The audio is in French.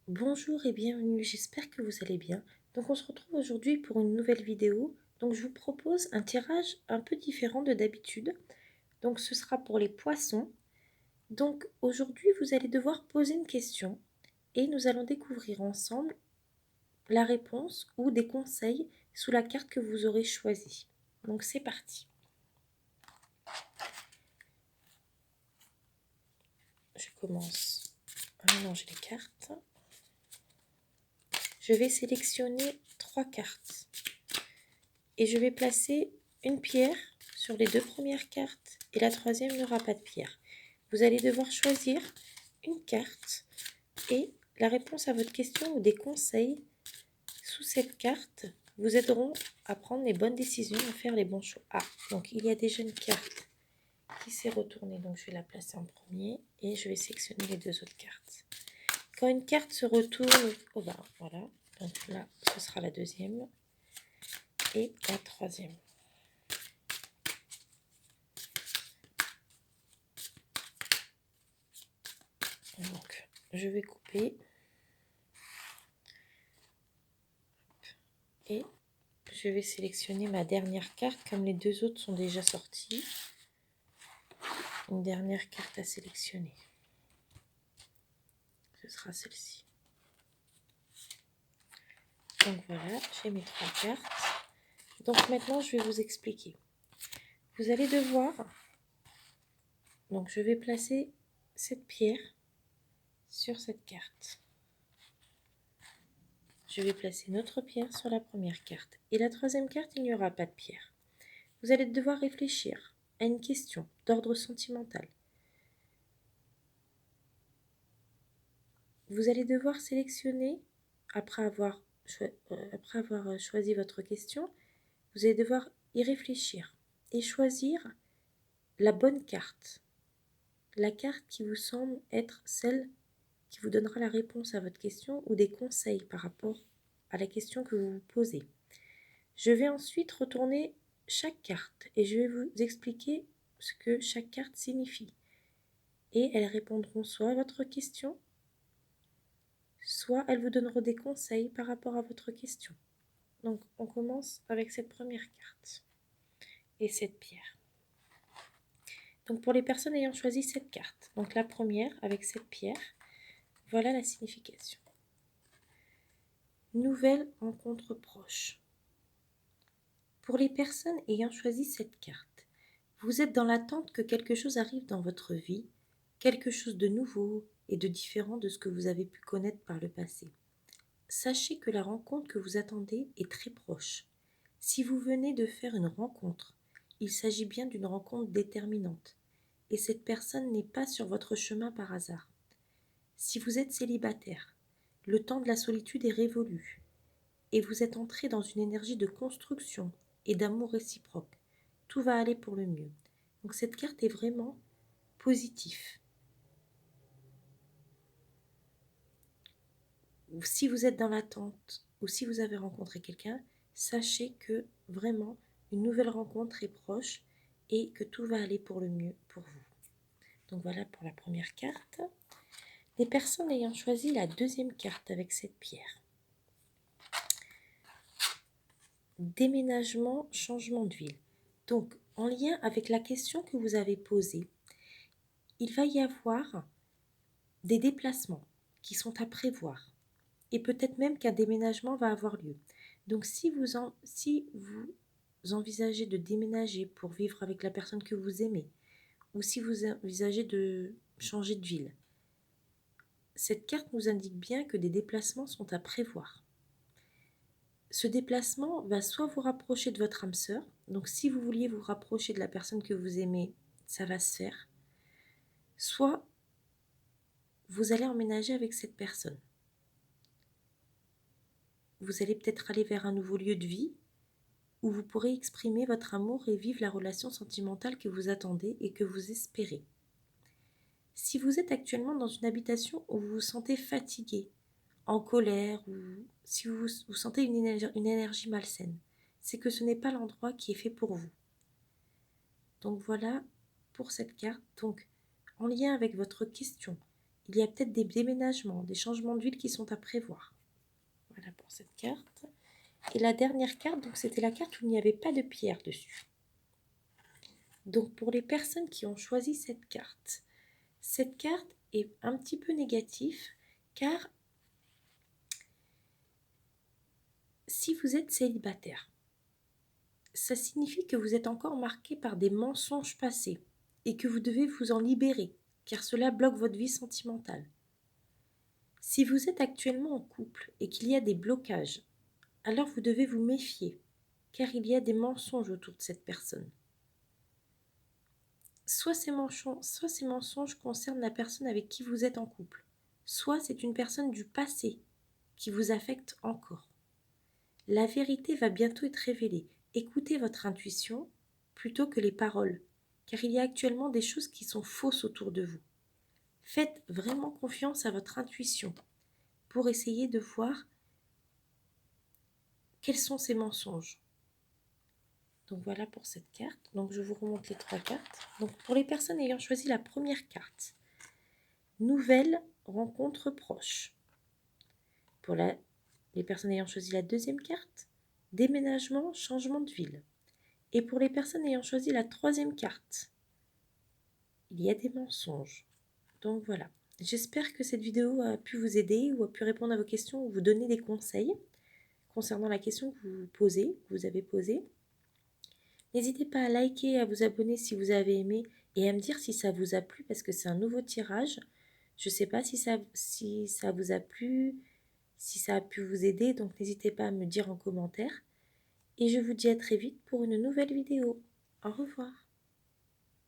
Bonjour et bienvenue, j'espère que vous allez bien. Donc on se retrouve aujourd'hui pour une nouvelle vidéo. Donc je vous propose un tirage un peu différent de d'habitude. Donc ce sera pour les poissons. Donc aujourd'hui vous allez devoir poser une question et nous allons découvrir ensemble la réponse ou des conseils sous la carte que vous aurez choisie. Donc c'est parti. Je commence à mélanger les cartes. Je vais sélectionner 3 cartes et je vais placer une pierre sur les 2 premières cartes et la troisième n'aura pas de pierre. Vous allez devoir choisir une carte et la réponse à votre question ou des conseils sous cette carte vous aideront à prendre les bonnes décisions, à faire les bons choix. Ah, donc il y a déjà une carte qui s'est retournée, donc je vais la placer en premier et je vais sélectionner les 2 autres cartes. Quand une carte se retourne au bas, voilà, donc là ce sera la deuxième et la troisième. Donc je vais couper et je vais sélectionner ma dernière carte comme les 2 autres sont déjà sorties. Une dernière carte à sélectionner. Ce sera celle-ci. Donc voilà, j'ai mes 3 cartes. Donc maintenant, je vais vous expliquer. Vous allez devoir... Donc je vais placer cette pierre sur cette carte. Je vais placer une autre pierre sur la première carte. Et la troisième carte, il n'y aura pas de pierre. Vous allez devoir réfléchir à une question d'ordre sentimental. Vous allez devoir sélectionner, après avoir choisi votre question, vous allez devoir y réfléchir et choisir la bonne carte. La carte qui vous semble être celle qui vous donnera la réponse à votre question ou des conseils par rapport à la question que vous vous posez. Je vais ensuite retourner chaque carte et je vais vous expliquer ce que chaque carte signifie. Et elles répondront soit à votre question, soit elles vous donneront des conseils par rapport à votre question. Donc on commence avec cette première carte et cette pierre. Donc pour les personnes ayant choisi cette carte, donc la première avec cette pierre, voilà la signification. Nouvelle rencontre proche. Pour les personnes ayant choisi cette carte, vous êtes dans l'attente que quelque chose arrive dans votre vie, quelque chose de nouveau et de différent de ce que vous avez pu connaître par le passé. Sachez que la rencontre que vous attendez est très proche. Si vous venez de faire une rencontre, il s'agit bien d'une rencontre déterminante, et cette personne n'est pas sur votre chemin par hasard. Si vous êtes célibataire, le temps de la solitude est révolu, et vous êtes entré dans une énergie de construction et d'amour réciproque. Tout va aller pour le mieux. Donc cette carte est vraiment positive. Si vous êtes dans l'attente ou si vous avez rencontré quelqu'un, sachez que vraiment une nouvelle rencontre est proche et que tout va aller pour le mieux pour vous. Donc voilà pour la première carte. Les personnes ayant choisi la deuxième carte avec cette pierre. Déménagement, changement de ville. Donc en lien avec la question que vous avez posée, il va y avoir des déplacements qui sont à prévoir. Et peut-être même qu'un déménagement va avoir lieu. Donc si vous envisagez de déménager pour vivre avec la personne que vous aimez, ou si vous envisagez de changer de ville, cette carte nous indique bien que des déplacements sont à prévoir. Ce déplacement va soit vous rapprocher de votre âme sœur, donc si vous vouliez vous rapprocher de la personne que vous aimez, ça va se faire, soit vous allez emménager avec cette personne. Vous allez peut-être aller vers un nouveau lieu de vie où vous pourrez exprimer votre amour et vivre la relation sentimentale que vous attendez et que vous espérez. Si vous êtes actuellement dans une habitation où vous vous sentez fatigué, en colère, ou si vous sentez une énergie malsaine, c'est que ce n'est pas l'endroit qui est fait pour vous. Donc voilà pour cette carte. Donc, en lien avec votre question, Il y a peut-être des déménagements, des changements de ville qui sont à prévoir. Voilà pour cette carte. Et la dernière carte, donc c'était la carte où il n'y avait pas de pierre dessus. Donc pour les personnes qui ont choisi cette carte est un petit peu négative car si vous êtes célibataire, ça signifie que vous êtes encore marqué par des mensonges passés et que vous devez vous en libérer car cela bloque votre vie sentimentale. Si vous êtes actuellement en couple et qu'il y a des blocages, alors vous devez vous méfier car il y a des mensonges autour de cette personne. Soit ces mensonges concernent la personne avec qui vous êtes en couple, soit c'est une personne du passé qui vous affecte encore. La vérité va bientôt être révélée. Écoutez votre intuition plutôt que les paroles, car il y a actuellement des choses qui sont fausses autour de vous. Faites vraiment confiance à votre intuition pour essayer de voir quels sont ces mensonges. Donc voilà pour cette carte. Donc je vous remonte les 3 cartes. Donc pour les personnes ayant choisi la première carte, nouvelle rencontre proche. Pour les personnes ayant choisi la deuxième carte, déménagement, changement de ville. Et pour les personnes ayant choisi la troisième carte, il y a des mensonges. Donc voilà. J'espère que cette vidéo a pu vous aider ou a pu répondre à vos questions ou vous donner des conseils concernant la question que vous avez posée. N'hésitez pas à liker et à vous abonner si vous avez aimé et à me dire si ça vous a plu parce que c'est un nouveau tirage. Je ne sais pas si ça vous a plu, si ça a pu vous aider, donc n'hésitez pas à me dire en commentaire. Et je vous dis à très vite pour une nouvelle vidéo. Au revoir.